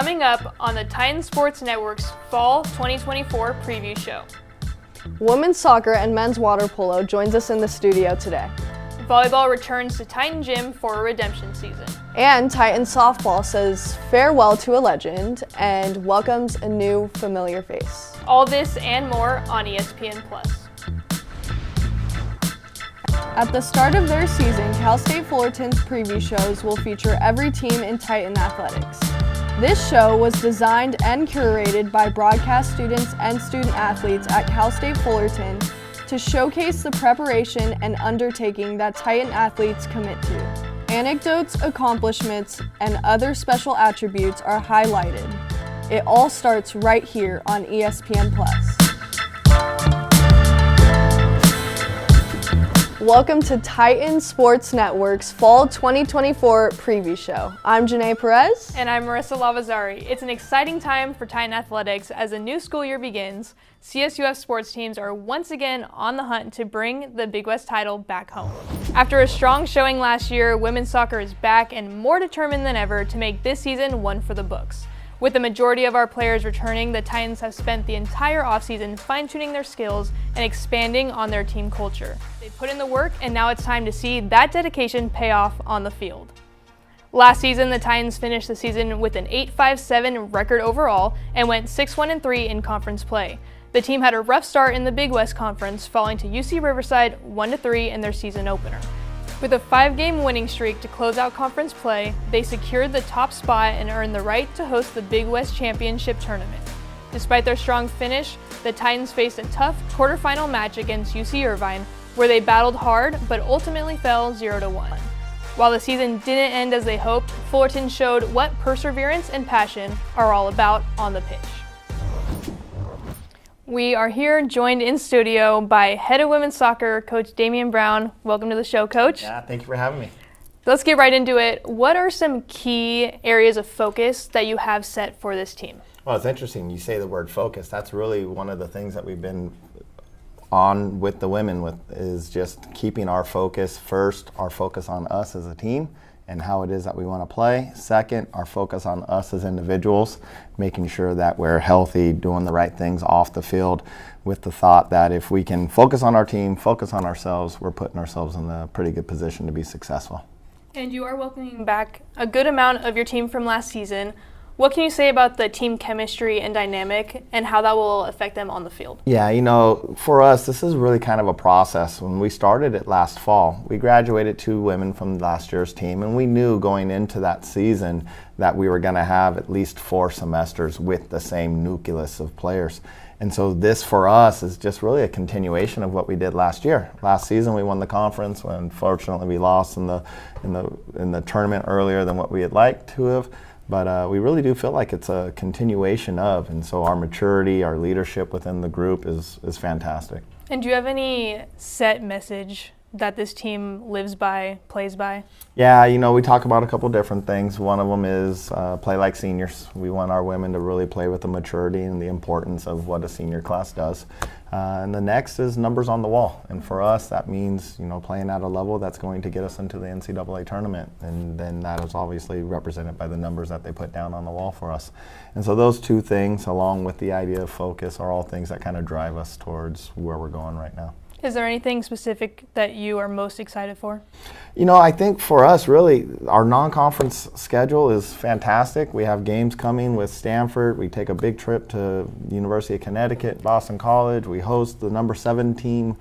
Coming up on the Titan Sports Network's Fall 2024 preview show. Women's soccer and men's water polo joins us in the studio today. Volleyball returns to Titan Gym for a redemption season. And Titan softball says farewell to a legend and welcomes a new familiar face. All this and more on ESPN+. At the start of their season, Cal State Fullerton's preview shows will feature every team in Titan athletics. This show was designed and curated by broadcast students and student athletes at Cal State Fullerton to showcase the preparation and undertaking that Titan athletes commit to. Anecdotes, accomplishments, and other special attributes are highlighted. It all starts right here on ESPN+. Welcome to Titan Sports Network's Fall 2024 preview show. I'm Janae Perez. And I'm Marissa Lavazari. It's an exciting time for Titan athletics as a new school year begins. CSUF sports teams are once again on the hunt to bring the Big West title back home. After a strong showing last year, women's soccer is back and more determined than ever to make this season one for the books. With the majority of our players returning, the Titans have spent the entire offseason fine-tuning their skills and expanding on their team culture. They put in the work, and now it's time to see that dedication pay off on the field. Last season, the Titans finished the season with an 8-5-7 record overall and went 6-1-3 in conference play. The team had a rough start in the Big West Conference, falling to UC Riverside 1-3 in their season opener. With a 5-game winning streak to close out conference play, they secured the top spot and earned the right to host the Big West Championship Tournament. Despite their strong finish, the Titans faced a tough quarterfinal match against UC Irvine, where they battled hard but ultimately fell 0-1. While the season didn't end as they hoped, Fullerton showed what perseverance and passion are all about on the pitch. We are here joined in studio by head of women's soccer, Coach Damian Brown. Welcome to the show, Coach. Yeah, thank you for having me. Let's get right into it. What are some key areas of focus that you have set for this team? Well, it's interesting you say the word focus. That's really one of the things that we've been on with the women with is just keeping our focus first, our focus on us as a team and how it is that we want to play. Second, our focus on us as individuals, making sure that we're healthy, doing the right things off the field with the thought that if we can focus on our team, focus on ourselves, we're putting ourselves in a pretty good position to be successful. And you are welcoming back a good amount of your team from last season. What can you say about the team chemistry and dynamic and how that will affect them on the field? Yeah, for us, this is really kind of a process. When we started it last fall, we graduated 2 women from last year's team, and we knew going into that season that we were going to have at least 4 semesters with the same nucleus of players. And so this, for us, is just really a continuation of what we did last year. Last season, we won the conference. Unfortunately, we lost in the tournament earlier than what we had liked to have. But we really do feel like it's a continuation of, and so our maturity, our leadership within the group is fantastic. And do you have any set message that this team lives by, plays by? Yeah, we talk about a couple different things. One of them is play like seniors. We want our women to really play with the maturity and the importance of what a senior class does. And the next is numbers on the wall. And for us, that means, playing at a level that's going to get us into the NCAA tournament. And then that is obviously represented by the numbers that they put down on the wall for us. And so those 2 things, along with the idea of focus, are all things that kind of drive us towards where we're going right now. Is there anything specific that you are most excited for? I think for us, really, our non-conference schedule is fantastic. We have games coming with Stanford. We take a big trip to the University of Connecticut, Boston College. We host the number 7 team,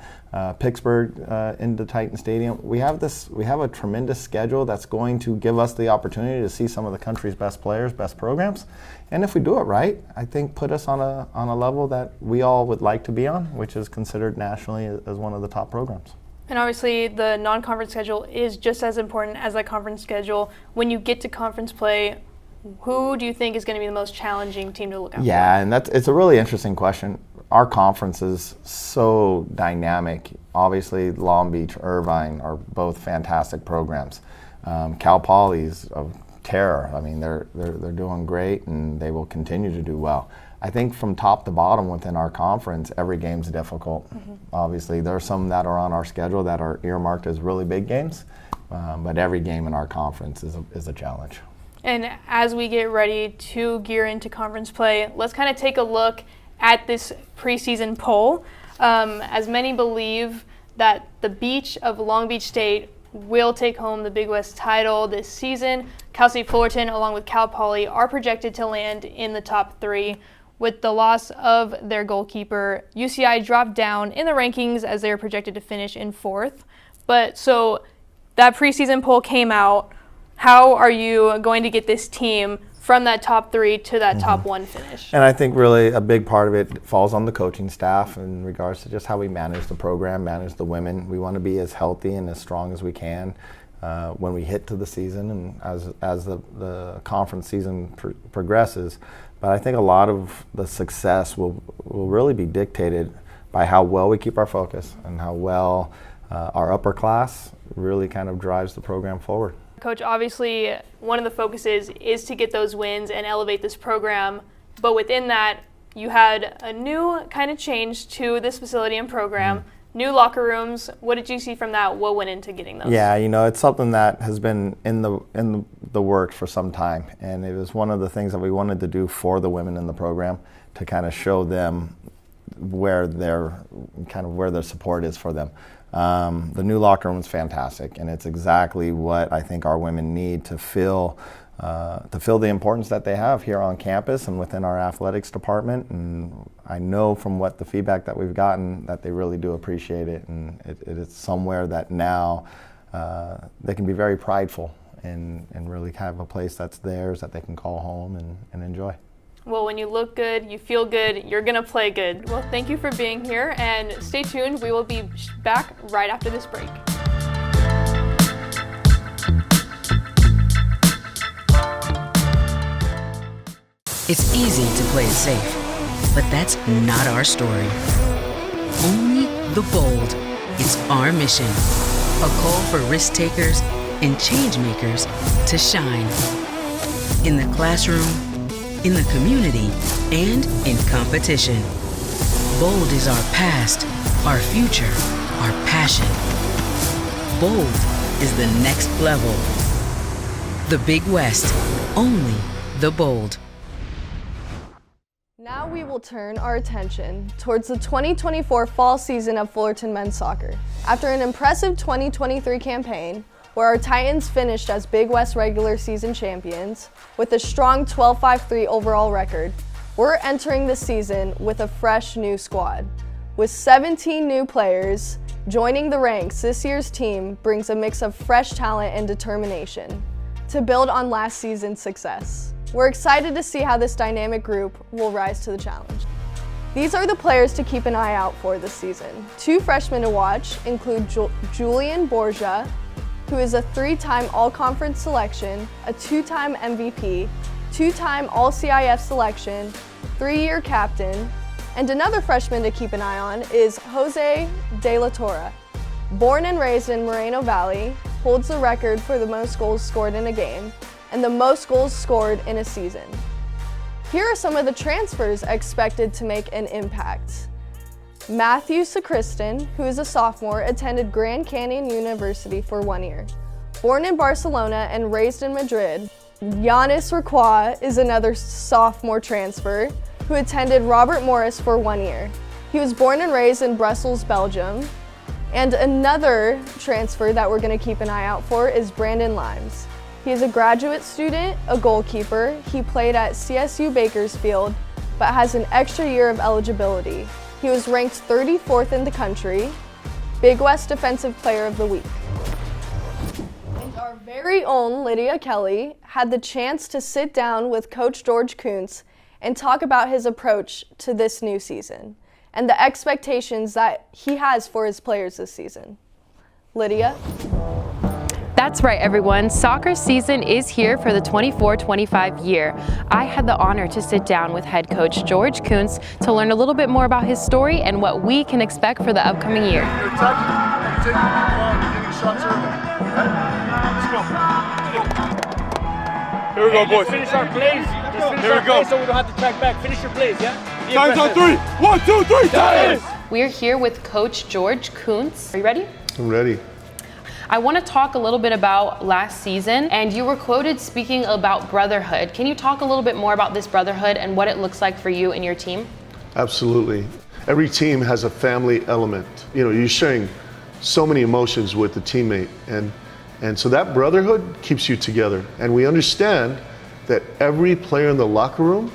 Pittsburgh, into Titan Stadium. We have a tremendous schedule that's going to give us the opportunity to see some of the country's best players, best programs. And if we do it right, I think put us on a level that we all would like to be on, which is considered nationally as one of the top programs. And obviously the non-conference schedule is just as important as the conference schedule. When you get to conference play, who do you think is going to be the most challenging team to look out for? Yeah, and it's a really interesting question. Our conference is so dynamic. Obviously, Long Beach, Irvine are both fantastic programs. Cal Poly's of terror. I mean, they're doing great, and they will continue to do well. I think from top to bottom within our conference, every game's difficult. Mm-hmm. Obviously, there are some that are on our schedule that are earmarked as really big games, but every game in our conference is a challenge. And as we get ready to gear into conference play, let's kind of take a look at this preseason poll. As many believe that the Beach of Long Beach State will take home the Big West title this season, Cal State Fullerton, along with Cal Poly, are projected to land in the top 3. With the loss of their goalkeeper, UCI dropped down in the rankings as they are projected to finish in 4th. But so that preseason poll came out. How are you going to get this team from that top 3 to that top 1 finish? And I think really a big part of it falls on the coaching staff in regards to just how we manage the program, manage the women. We want to be as healthy and as strong as we can when we hit to the season and as the conference season progresses. But I think a lot of the success will really be dictated by how well we keep our focus and how well our upper class really kind of drives the program forward. Coach, obviously one of the focuses is to get those wins and elevate this program, but within that you had a new kind of change to this facility and program, new locker rooms. What did you see from that? What went into getting those? Yeah, it's something that has been in the works for some time, and it was one of the things that we wanted to do for the women in the program to kind of show them where their support is for them. The new locker room is fantastic, and it's exactly what I think our women need to feel the importance that they have here on campus and within our athletics department. And I know from what the feedback that we've gotten that they really do appreciate it, and it is somewhere that now they can be very prideful and really have a place that's theirs that they can call home and enjoy. Well, when you look good, you feel good, you're going to play good. Well, thank you for being here, and stay tuned. We will be back right after this break. It's easy to play it safe, but that's not our story. Only the bold. It's our mission. A call for risk takers and change makers to shine. In the classroom, in the community, and in competition. Bold is our past, our future, our passion. Bold is the next level. The Big West, only the bold. Now we will turn our attention towards the 2024 fall season of Fullerton men's soccer. After an impressive 2023 campaign, where our Titans finished as Big West regular season champions with a strong 12-5-3 overall record, we're entering the season with a fresh new squad. With 17 new players joining the ranks, this year's team brings a mix of fresh talent and determination to build on last season's success. We're excited to see how this dynamic group will rise to the challenge. These are the players to keep an eye out for this season. 2 freshmen to watch include Julian Borgia, who is a 3-time All-Conference selection, a 2-time MVP, 2-time All-CIF selection, 3-year captain, and another freshman to keep an eye on is Jose De La Torre. Born and raised in Moreno Valley, holds the record for the most goals scored in a game and the most goals scored in a season. Here are some of the transfers expected to make an impact. Matthew Sacristan, who is a sophomore, attended Grand Canyon University for 1 year. Born in Barcelona and raised in Madrid, Giannis Requa is another sophomore transfer who attended Robert Morris for 1 year. He was born and raised in Brussels, Belgium. And another transfer that we're going to keep an eye out for is Brandon Limes. He is a graduate student, a goalkeeper. He played at CSU Bakersfield, but has an extra year of eligibility. He was ranked 34th in the country, Big West Defensive Player of the Week. And our very own Lydia Kelly had the chance to sit down with Coach George Kuntz and talk about his approach to this new season and the expectations that he has for his players this season. Lydia? That's right, everyone. Soccer season is here for the 24-25 year. I had the honor to sit down with head coach George Kuntz to learn a little bit more about his story and what we can expect for the upcoming year. Here we go, boys. Finish our plays. Here we go. So we don't have to track back. Finish your plays, yeah? Times on 3. 1, 2, 3. Times. We're here with Coach George Kuntz. Are you ready? I'm ready. I want to talk a little bit about last season, and you were quoted speaking about brotherhood. Can you talk a little bit more about this brotherhood and what it looks like for you and your team? Absolutely. Every team has a family element. You know, you're sharing so many emotions with the teammate, and so that brotherhood keeps you together. And we understand that every player in the locker room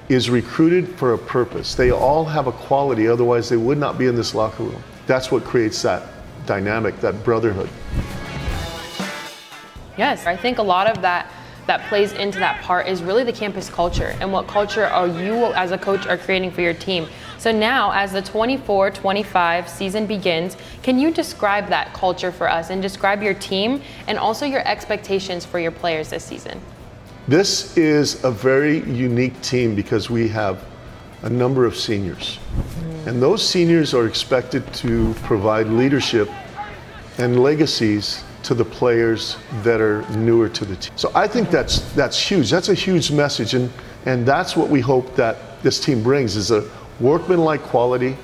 is recruited for a purpose. They all have a quality, otherwise they would not be in this locker room. That's what creates that dynamic, that brotherhood. Yes, I think a lot of that plays into that part is really the campus culture and what culture are you as a coach are creating for your team. So now as the 24-25 season begins, can you describe that culture for us and describe your team and also your expectations for your players this season? This is a very unique team because we have a number of seniors. And those seniors are expected to provide leadership and legacies to the players that are newer to the team. So I think that's huge. That's a huge message, and that's what we hope that this team brings, is a workmanlike quality.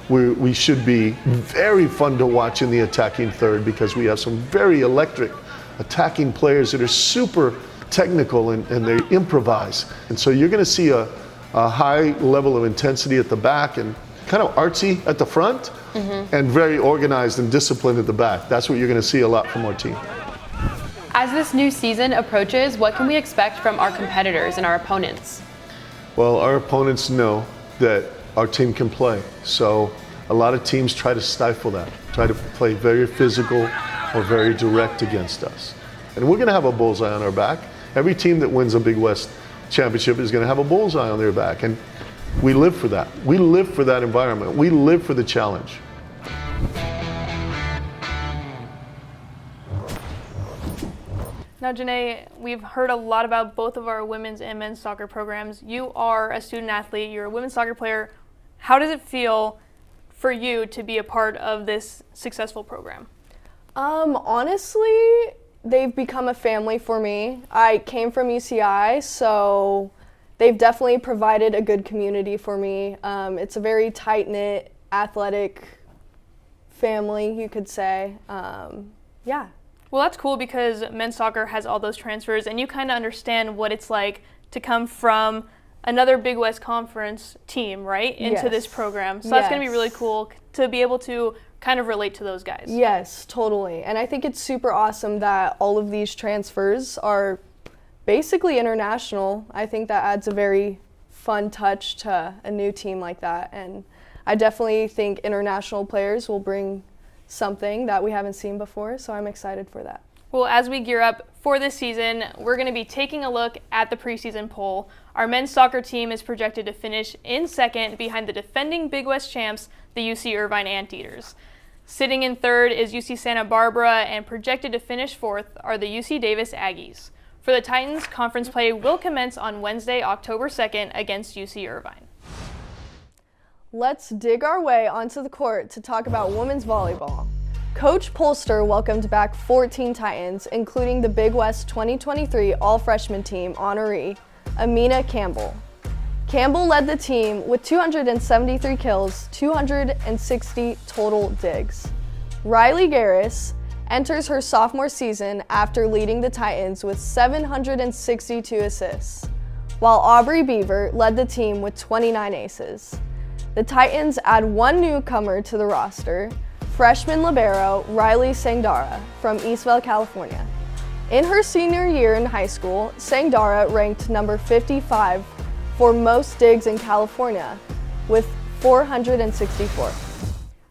We should be very fun to watch in the attacking third because we have some very electric attacking players that are super technical and they improvise. And so you're going to see a high level of intensity at the back and kind of artsy at the front, and very organized and disciplined at the back. That's what you're going to see a lot from our team. As this new season approaches, what can we expect from our competitors and our opponents? Well, our opponents know that our team can play. So a lot of teams try to stifle that, try to play very physical or very direct against us. And we're going to have a bullseye on our back. Every team that wins a Big West championship is going to have a bullseye on their back. And we live for that. We live for that environment. We live for the challenge. Now, Janae, we've heard a lot about both of our women's and men's soccer programs. You are a student athlete. You're a women's soccer player. How does it feel for you to be a part of this successful program? Honestly, they've become a family for me. I came from UCI, so they've definitely provided a good community for me. It's a very tight-knit, athletic family, you could say. Yeah. Well, that's cool because men's soccer has all those transfers, and you kind of understand what it's like to come from another Big West Conference team, right, into this program. So that's going to be really cool to be able to kind of relate to those guys. Yes, totally. And I think it's super awesome that all of these transfers are basically international. I think that adds a very fun touch to a new team like that. And I definitely think international players will bring something that we haven't seen before, so I'm excited for that. Well, as we gear up for this season, we're going to be taking a look at the preseason poll. Our men's soccer team is projected to finish in second behind the defending Big West champs, the UC Irvine Anteaters. Sitting in third is UC Santa Barbara, and projected to finish fourth are the UC Davis Aggies. For the Titans, conference play will commence on Wednesday, October 2nd against UC Irvine. Let's dig our way onto the court to talk about women's volleyball. Coach Polster welcomed back 14 Titans, including the Big West 2023 All-Freshman Team honoree, Amina Campbell. Campbell led the team with 273 kills, 260 total digs. Riley Garris enters her sophomore season after leading the Titans with 762 assists, while Aubrey Beaver led the team with 29 aces. The Titans add one newcomer to the roster, freshman libero Riley Sangdara from Eastvale, California. In her senior year in high school, Sangdara ranked number 55 for most digs in California with 464.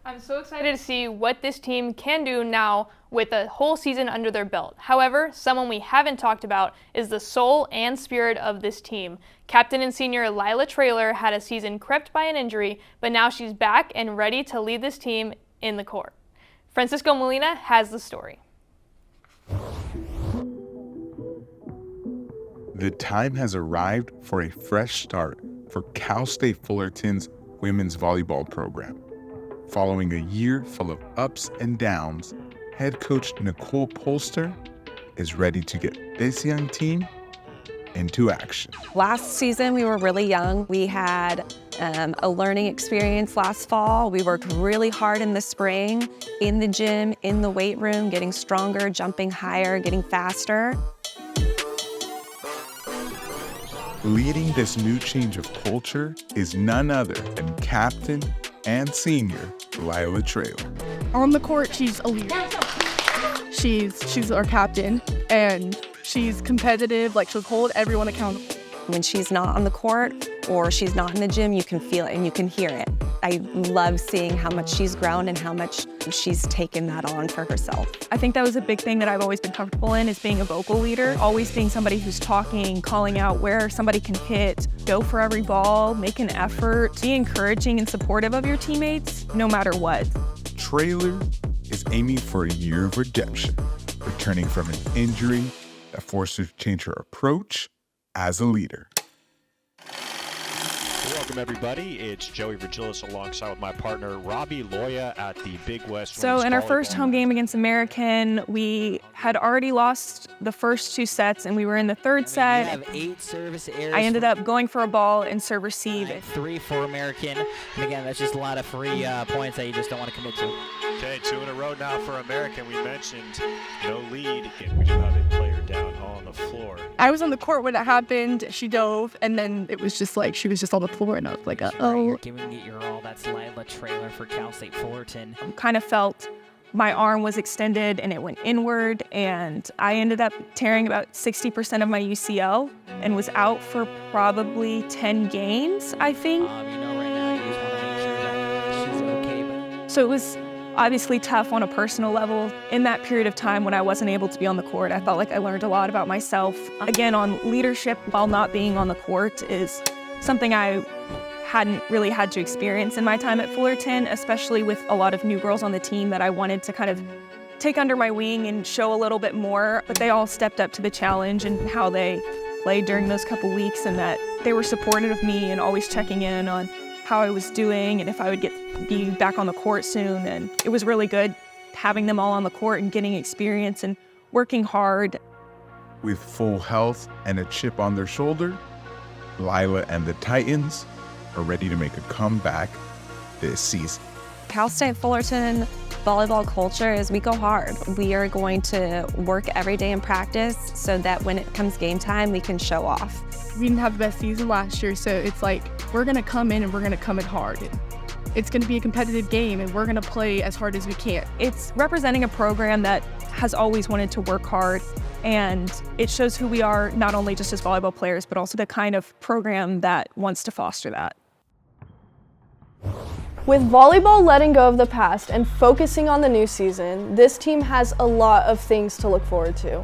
I'm so excited to see what this team can do now with a whole season under their belt. However, someone we haven't talked about is the soul and spirit of this team. Captain and senior Lila Traylor had a season crept by an injury, but now she's back and ready to lead this team in the court. Francisco Molina has the story. The time has arrived for a fresh start for Cal State Fullerton's women's volleyball program. Following a year full of ups and downs, head coach Nicole Polster is ready to get this young team into action. Last season, we were really young. We had a learning experience last fall. We worked really hard in the spring, in the gym, in the weight room, getting stronger, jumping higher, getting faster. Leading this new change of culture is none other than Captain and Senior Lila Traylor. On the court, she's a leader. She's our captain, and she's competitive. Like, she'll hold everyone accountable. When she's not on the court or she's not in the gym, you can feel it and you can hear it. I love seeing how much she's grown and how much she's taken that on for herself. I think that was a big thing that I've always been comfortable in, is being a vocal leader, always being somebody who's talking, calling out where somebody can hit, go for every ball, make an effort, be encouraging and supportive of your teammates, no matter what. Traylor is aiming for a year of redemption, returning from an injury that forced her to change her approach as a leader. Welcome, everybody. It's Joey Virgilis alongside with my partner, Robbie Loya at the Big West. So in our first home game against American, we had already lost the first 2 sets, and we were in the third set. You have 8 service errors. I ended up going for a ball and serve receive. 3 for American. And again, that's just a lot of free points that you just don't want to commit to. Okay, 2 in a row now for American. We mentioned no lead. Again, we do have a player down on the floor. I was on the court when it happened. She dove, and then it was just like she was just on the floor, and I was like, uh-oh. You're giving it your all. That's Lila Traylor for Cal State Fullerton. Kind of felt my arm was extended and it went inward, and I ended up tearing about 60% of my UCL and was out for probably 10 games, I think. You know right now you just want to make sure that she's okay. So it was obviously tough on a personal level. In that period of time when I wasn't able to be on the court, I felt like I learned a lot about myself. Again, on leadership while not being on the court is something I hadn't really had to experience in my time at Fullerton, especially with a lot of new girls on the team that I wanted to kind of take under my wing and show a little bit more. But they all stepped up to the challenge and how they played during those couple weeks, and that they were supportive of me and always checking in on how I was doing and if I would be back on the court soon. And it was really good having them all on the court and getting experience and working hard. With full health and a chip on their shoulder, Lila and the Titans are ready to make a comeback this season. Cal State Fullerton volleyball culture is we go hard. We are going to work every day in practice so that when it comes game time, we can show off. We didn't have the best season last year, so it's like we're going to come in and we're going to come in hard. It's going to be a competitive game, and we're going to play as hard as we can. It's representing a program that has always wanted to work hard, and it shows who we are, not only just as volleyball players, but also the kind of program that wants to foster that. With volleyball letting go of the past and focusing on the new season, this team has a lot of things to look forward to.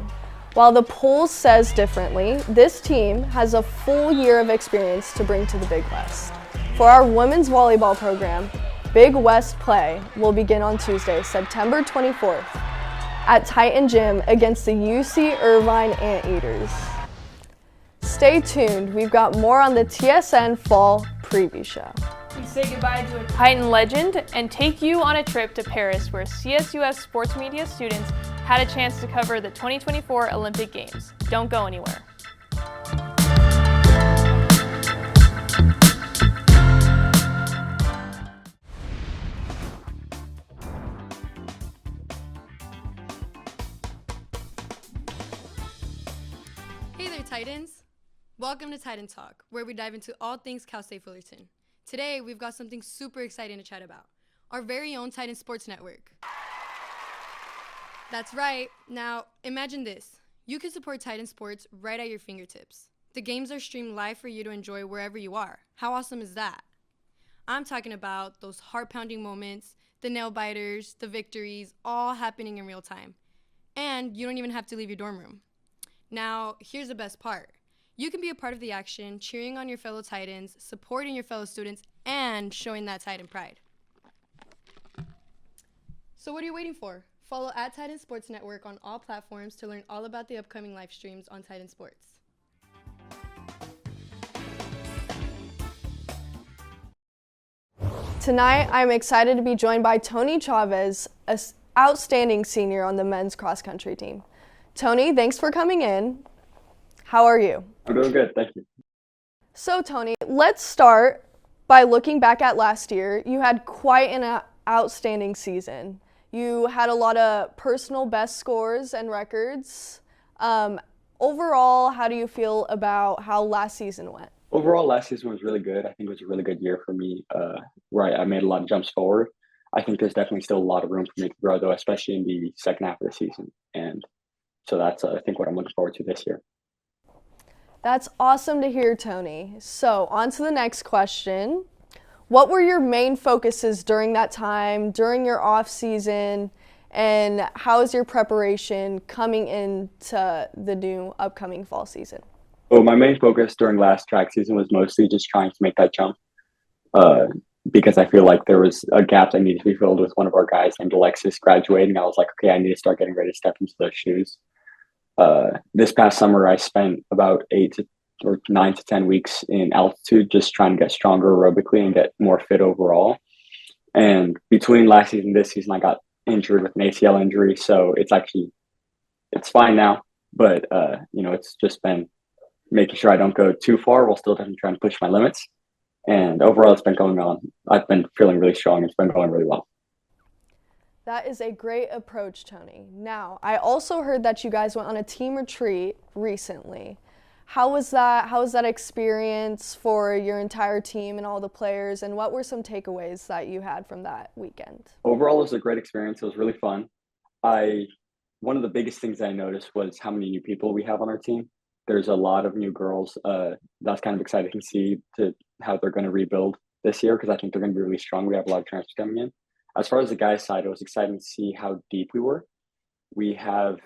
While the polls says differently, this team has a full year of experience to bring to the Big West. For our women's volleyball program, Big West play will begin on Tuesday, September 24th at Titan Gym against the UC Irvine Anteaters. Stay tuned, we've got more on the TSN Fall Preview Show. We say goodbye to a Titan legend and take you on a trip to Paris, where CSUF sports media students had a chance to cover the 2024 Olympic Games. Don't go anywhere. Hey there, Titans. Welcome to Titan Talk, where we dive into all things Cal State Fullerton. Today, we've got something super exciting to chat about, our very own Titan Sports Network. That's right. Now, imagine this. You can support Titan Sports right at your fingertips. The games are streamed live for you to enjoy wherever you are. How awesome is that? I'm talking about those heart-pounding moments, the nail-biters, the victories, all happening in real time. And you don't even have to leave your dorm room. Now, here's the best part. You can be a part of the action, cheering on your fellow Titans, supporting your fellow students, and showing that Titan pride. So what are you waiting for? Follow at Titan Sports Network on all platforms to learn all about the upcoming live streams on Titan Sports. Tonight, I'm excited to be joined by Tony Chavez, an outstanding senior on the men's cross country team. Tony, thanks for coming in. How are you? I'm doing good, thank you. So, Tony, let's start by looking back at last year. You had quite an outstanding season. You had a lot of personal best scores and records. Overall, how do you feel about how last season went? Overall, last season was really good. I think it was a really good year for me, where I made a lot of jumps forward. I think there's definitely still a lot of room for me to grow, though, especially in the second half of the season. And so that's, I think, what I'm looking forward to this year. That's awesome to hear, Tony. So, on to the next question. What were your main focuses during that time, during your off season, and how is your preparation coming into the new upcoming fall season? Well, my main focus during last track season was mostly just trying to make that jump, because I feel like there was a gap that needed to be filled with one of our guys named Alexis graduating. I was like, okay, I need to start getting ready to step into those shoes. This past summer, I spent about 9 to 10 weeks in altitude, just trying to get stronger aerobically and get more fit overall. And between last season and this season, I got injured with an ACL injury, so it's fine now. But it's just been making sure I don't go too far while still trying to push my limits. And overall, it's been going on. I've been feeling really strong. It's been going really well. That is a great approach, Tony. Now, I also heard that you guys went on a team retreat recently. How was that? How was that experience for your entire team and all the players? And what were some takeaways that you had from that weekend? Overall, it was a great experience. It was really fun. One of the biggest things I noticed was how many new people we have on our team. There's a lot of new girls. That's kind of exciting to see how they're going to rebuild this year, because I think they're going to be really strong. We have a lot of transfers coming in. As far as the guys' side, it was exciting to see how deep we were. We have,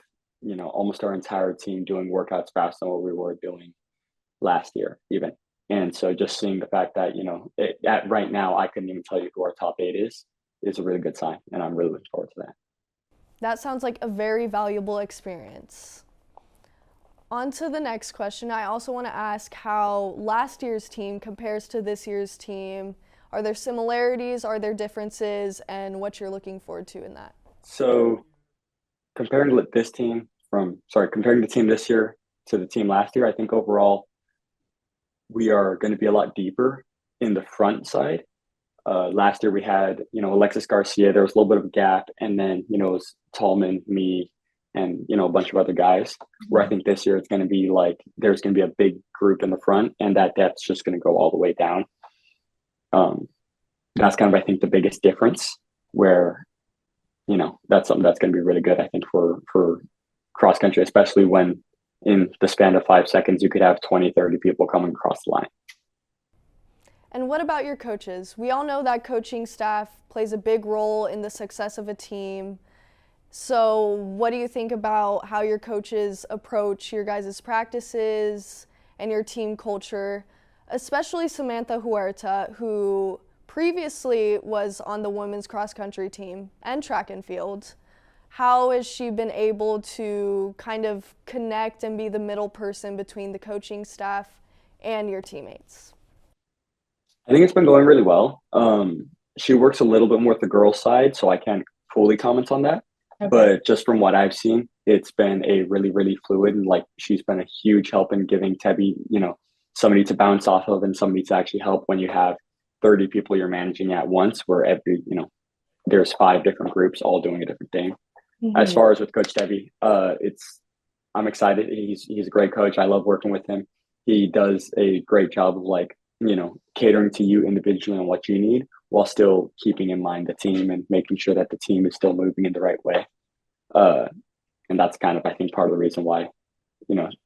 almost our entire team doing workouts faster than what we were doing last year, even. And so just seeing the fact that, right now, I couldn't even tell you who our top 8 is a really good sign. And I'm really looking forward to that. That sounds like a very valuable experience. On to the next question. I also want to ask how last year's team compares to this year's team. Are there similarities? Are there differences? And what you're looking forward to in that? So comparing the team this year to the team last year, I think overall we are going to be a lot deeper in the front side. Last year we had, Alexis Garcia. There was a little bit of a gap. And then, it was Tallman, me, and, a bunch of other guys. Where I think this year it's going to be like there's going to be a big group in the front, and that depth's just going to go all the way down. That's kind of, I think, the biggest difference, where, that's something that's going to be really good, I think, for cross country, especially when in the span of 5 seconds, you could have 20, 30 people coming across the line. And what about your coaches? We all know that coaching staff plays a big role in the success of a team. So what do you think about how your coaches approach your guys' practices and your team culture, especially Samantha Huerta, who previously was on the women's cross country team and track and field? How has she been able to kind of connect and be the middle person between the coaching staff and your teammates? I think it's been going really well. She works a little bit more with the girls' side, so I can't fully comment on that. Okay. But just from what I've seen, it's been a really, really fluid, and she's been a huge help in giving Tebby, somebody to bounce off of and somebody to actually help when you have 30 people you're managing at once, where there's 5 different groups all doing a different thing. Mm-hmm. As far as with Coach Tebby, I'm excited. He's a great coach. I love working with him. He does a great job of catering to you individually and what you need, while still keeping in mind the team and making sure that the team is still moving in the right way. And that's kind of, I think, part of the reason why,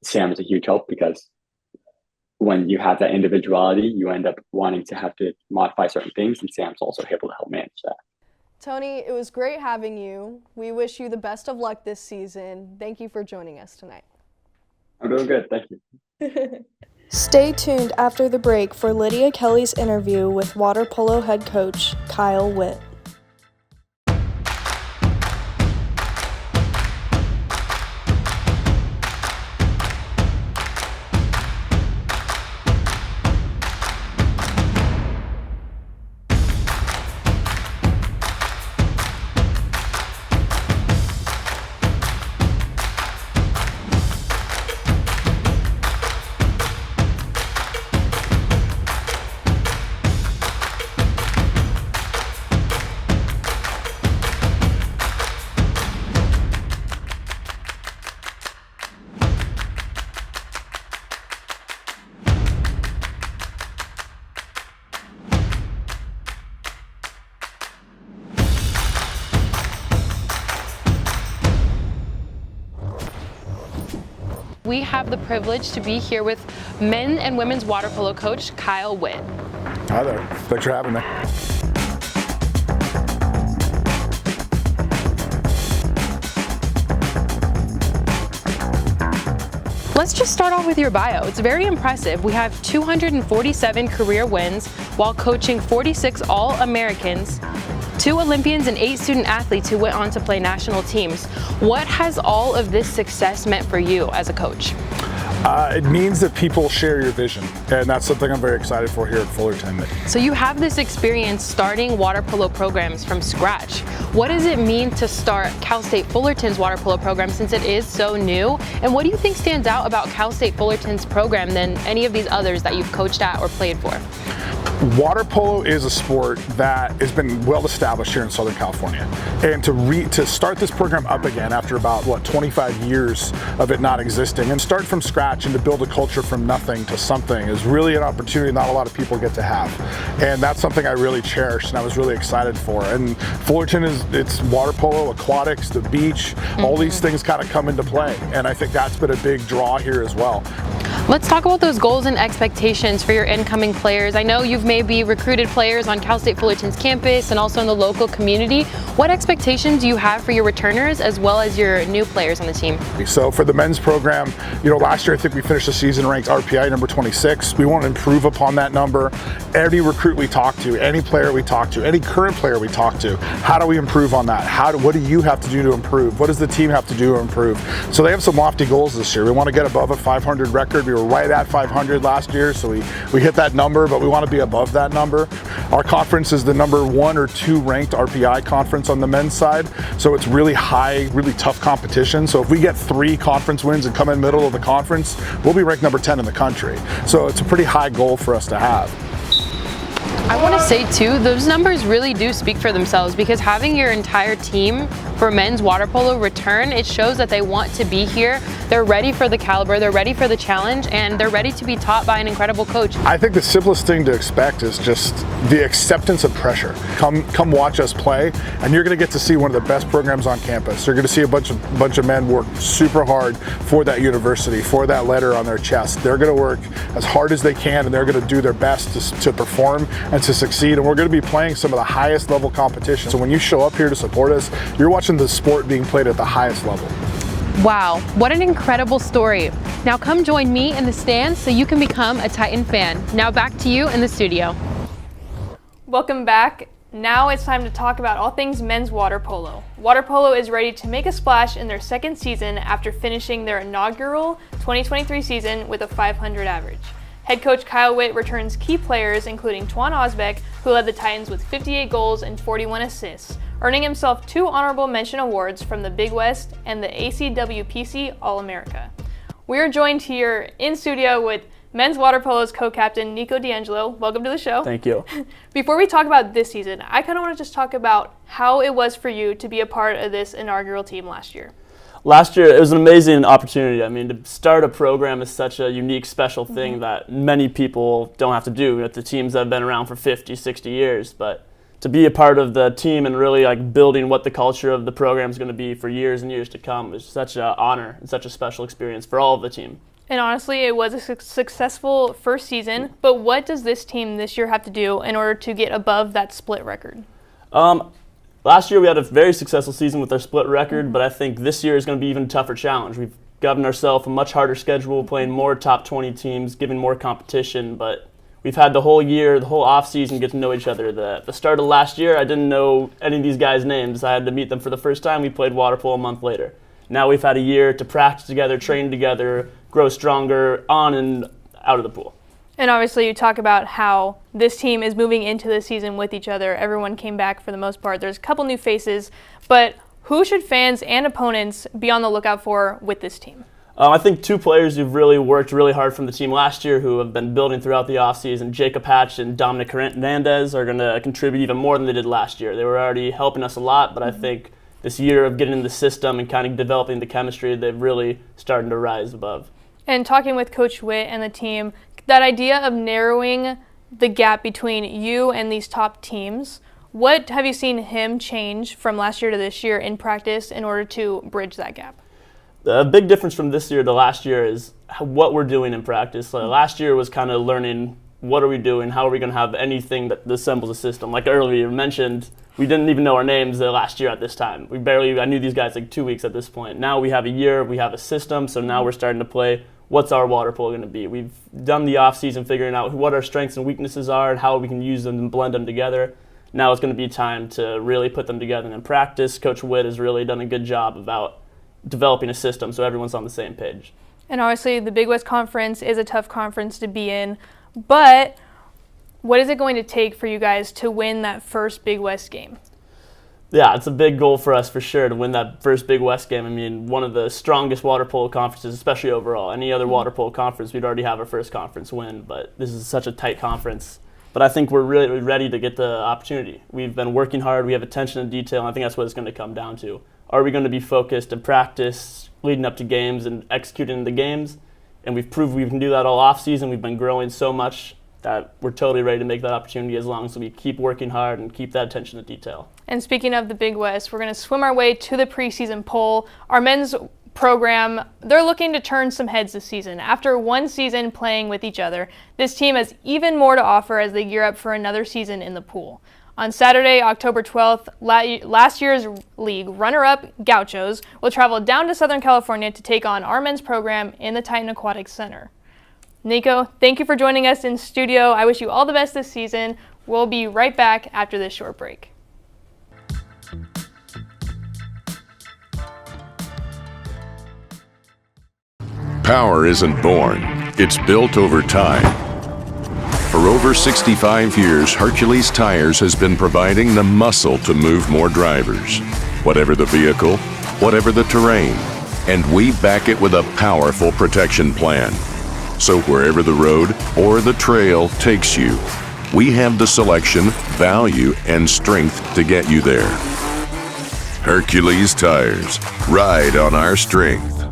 Sam is a huge help, because when you have that individuality, you end up wanting to have to modify certain things, and Sam's also able to help manage that. Tony, it was great having you. We wish you the best of luck this season. Thank you for joining us tonight. I'm doing good. Thank you. Stay tuned after the break for Lydia Kelly's interview with water polo head coach Kyle Witt. we have the privilege to be here with men and women's water polo coach Kyle Witt. Hi there. Thanks for having me. Let's just start off with your bio. It's very impressive. We have 247 career wins while coaching 46 All-Americans, 2 Olympians, and 8 student athletes who went on to play national teams. What has all of this success meant for you as a coach? It means that people share your vision, and that's something I'm very excited for here at Fullerton. So you have this experience starting water polo programs from scratch. What does it mean to start Cal State Fullerton's water polo program since it is so new? And what do you think stands out about Cal State Fullerton's program than any of these others that you've coached at or played for? Water polo is a sport that has been well established here in Southern California, and to start this program up again after about 25 years of it not existing and start from scratch and to build a culture from nothing to something is really an opportunity not a lot of people get to have, and that's something I really cherish and I was really excited for. And Fullerton it's water polo, aquatics, the beach, all these things kind of come into play, and I think that's been a big draw here as well. Let's talk about those goals and expectations for your incoming players. I know you've maybe recruited players on Cal State Fullerton's campus and also in the local community. What expectations do you have for your returners as well as your new players on the team? So for the men's program, last year I think we finished the season ranked RPI number 26. We want to improve upon that number. Every recruit we talk to, any player we talk to, any current player we talk to, how do we improve on that? What do you have to do to improve? What does the team have to do to improve? So they have some lofty goals this year. We want to get above a 500 record. We were right at 500 last year, so we hit that number, but we want to be above that number. Our conference is the number 1 or 2 ranked RPI conference on the men's side, so it's really high, really tough competition. So if we get 3 conference wins and come in middle of the conference, we'll be ranked number 10 in the country. So it's a pretty high goal for us to have. I want to say too, those numbers really do speak for themselves, because having your entire team for men's water polo return, it shows that they want to be here. They're ready for the caliber, they're ready for the challenge, and they're ready to be taught by an incredible coach. I think the simplest thing to expect is just the acceptance of pressure. Come watch us play, and you're going to get to see one of the best programs on campus. You're going to see a bunch of men work super hard for that university, for that letter on their chest. They're going to work as hard as they can, and they're going to do their best to perform and to succeed. And we're going to be playing some of the highest level competition. So when you show up here to support us, you're watching the sport being played at the highest level. Wow, what an incredible story. Now come join me in the stands so you can become a Titan fan. Now back to you in the studio. Welcome back. Now it's time to talk about all things men's water polo. Water polo is ready to make a splash in their second season after finishing their inaugural 2023 season with a 500 average. Head coach Kyle Witt returns key players including Twan Osbeck, who led the Titans with 58 goals and 41 assists, earning himself 2 honorable mention awards from the Big West and the ACWPC All-America. We are joined here in studio with men's water polo's co-captain Nico D'Angelo. Welcome to the show. Thank you. Before we talk about this season, I kind of want to just talk about how it was for you to be a part of this inaugural team last year. Last year, it was an amazing opportunity. I mean, to start a program is such a unique, special thing that many people don't have to do. The teams that have been around for 50, 60 years, but to be a part of the team and really building what the culture of the program is going to be for years and years to come is such an honor and such a special experience for all of the team. And honestly, it was a successful first season, but what does this team this year have to do in order to get above that split record? Last year we had a very successful season with our split record, but I think this year is going to be even a tougher challenge. We've given ourselves a much harder schedule, playing more top 20 teams, giving more competition, but we've had the whole year, the whole off-season get to know each other. The start of last year, I didn't know any of these guys' names. I had to meet them for the first time. We played water polo a month later. Now we've had a year to practice together, train together, grow stronger on and out of the pool. And obviously you talk about how this team is moving into the season with each other. Everyone came back for the most part. There's a couple new faces, but who should fans and opponents be on the lookout for with this team? I think 2 players who've really worked really hard from the team last year who have been building throughout the offseason, Jacob Hatch and Dominic Hernandez, are going to contribute even more than they did last year. They were already helping us a lot, but I think this year of getting in the system and kind of developing the chemistry, they've really started to rise above. And talking with Coach Witt and the team, that idea of narrowing the gap between you and these top teams, what have you seen him change from last year to this year in practice in order to bridge that gap? The big difference from this year to last year is what we're doing in practice. Last year was kind of learning what are we doing, how are we going to have anything that resembles a system. Like earlier you mentioned, we didn't even know our names last year at this time. I knew these guys like 2 weeks at this point. Now we have a year, we have a system, so now we're starting to play what's our water polo going to be. We've done the off season figuring out what our strengths and weaknesses are and how we can use them and blend them together. Now it's going to be time to really put them together in practice. Coach Witt has really done a good job about developing a system so everyone's on the same page. And obviously the Big West Conference is a tough conference to be in, but what is it going to take for you guys to win that first Big West game? Yeah, it's a big goal for us for sure to win that first Big West game. I mean, one of the strongest water polo conferences, especially overall. Any other water polo conference, we'd already have our first conference win, but this is such a tight conference. But I think we're really ready to get the opportunity. We've been working hard, we have attention to detail, and I think that's what it's going to come down to. Are we going to be focused in practice, leading up to games and executing the games? And we've proved we can do that all off season. We've been growing so much that we're totally ready to make that opportunity as long as we keep working hard and keep that attention to detail. And speaking of the Big West, we're going to swim our way to the preseason poll. Our men's program, they're looking to turn some heads this season. After one season playing with each other, this team has even more to offer as they gear up for another season in the pool. On Saturday, October 12th, last year's league runner-up Gauchos will travel down to Southern California to take on our men's program in the Titan Aquatics Center. Nico, thank you for joining us in studio. I wish you all the best this season. We'll be right back after this short break. Power isn't born, it's built over time. For over 65 years, Hercules Tires has been providing the muscle to move more drivers, whatever the vehicle, whatever the terrain, and we back it with a powerful protection plan. So wherever the road or the trail takes you, we have the selection, value, and strength to get you there. Hercules Tires, ride on our strength.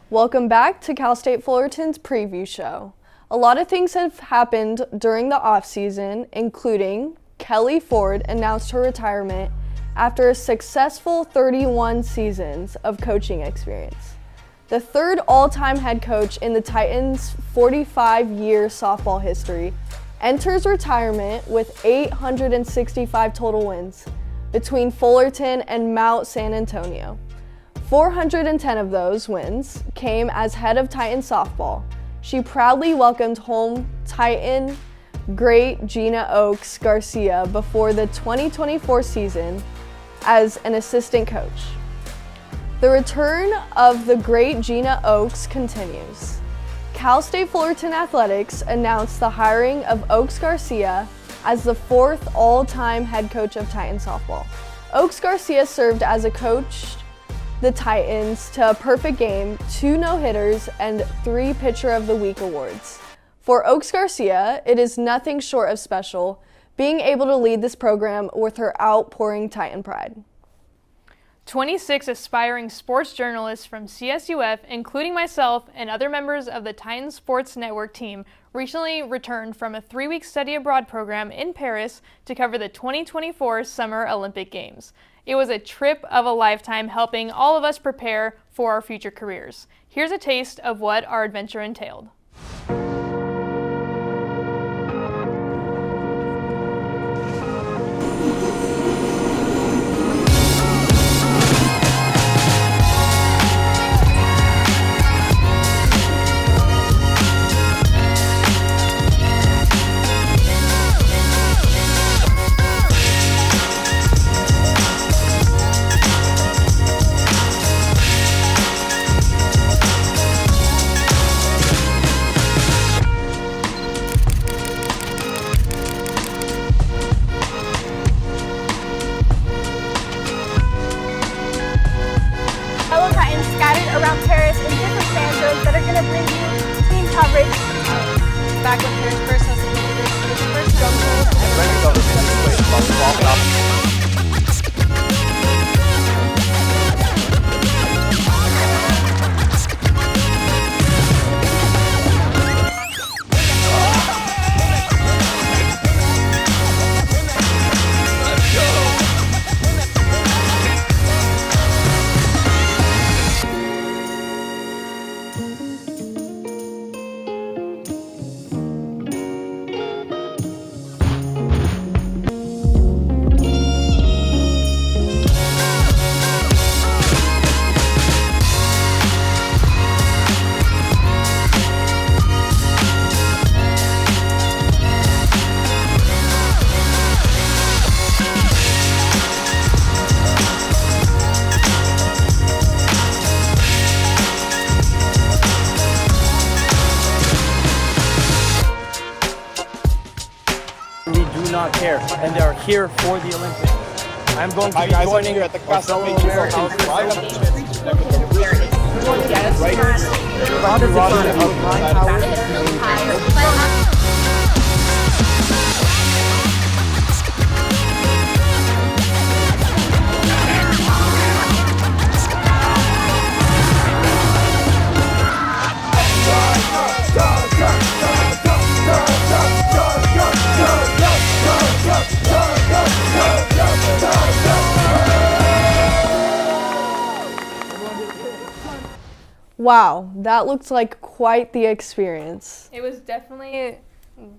Welcome back to Cal State Fullerton's preview show. A lot of things have happened during the off-season, including Kelly Ford announced her retirement after a successful 31 seasons of coaching experience. The third all-time head coach in the Titans' 45-year softball history enters retirement with 865 total wins between Fullerton and Mount San Antonio. 410 of those wins came as head of Titan softball. She proudly welcomed home Titan great Gina Oaks Garcia before the 2024 season as an assistant coach. The return of the great Gina Oaks continues. Cal State Fullerton Athletics announced the hiring of Oaks Garcia as the fourth all-time head coach of Titan softball. Oaks Garcia served as a coach the Titans to a perfect game, 2 no-hitters, and 3 Pitcher of the Week awards. For Oaks Garcia, it is nothing short of special, being able to lead this program with her outpouring Titan pride. 26 aspiring sports journalists from CSUF, including myself and other members of the Titan Sports Network team, recently returned from a 3-week study abroad program in Paris to cover the 2024 Summer Olympic Games. It was a trip of a lifetime, helping all of us prepare for our future careers. Here's a taste of what our adventure entailed. and they are here for the Olympics. I'm going to be joining our fellow Americans. How does it feel to be high-powered? Wow, that looks like quite the experience. It was definitely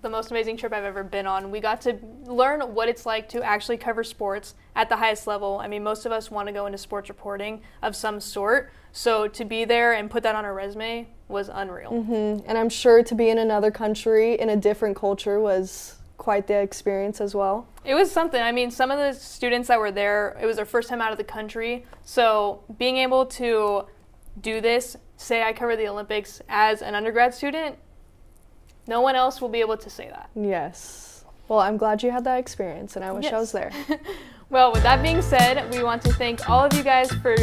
the most amazing trip I've ever been on. We got to learn what it's like to actually cover sports at the highest level. I mean, most of us want to go into sports reporting of some sort, so to be there and put that on our resume was unreal. And I'm sure to be in another country in a different culture was quite the experience as well. It was something. I mean, some of the students that were there, it was their first time out of the country, so being able to do this, say I cover the Olympics as an undergrad student, no one else will be able to say that. Yes. Well, I'm glad you had that experience, and I wish I was there. Well, with that being said, we want to thank all of you guys for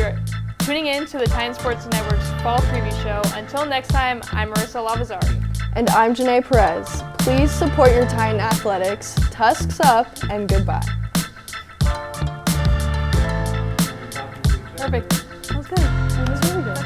tuning in to the Titan Sports Network's Fall Preview Show. Until next time, I'm Marissa Lavazari. And I'm Janae Perez. Please support your Titan athletics. Tusks up, and goodbye. Perfect. That was good. That was really good.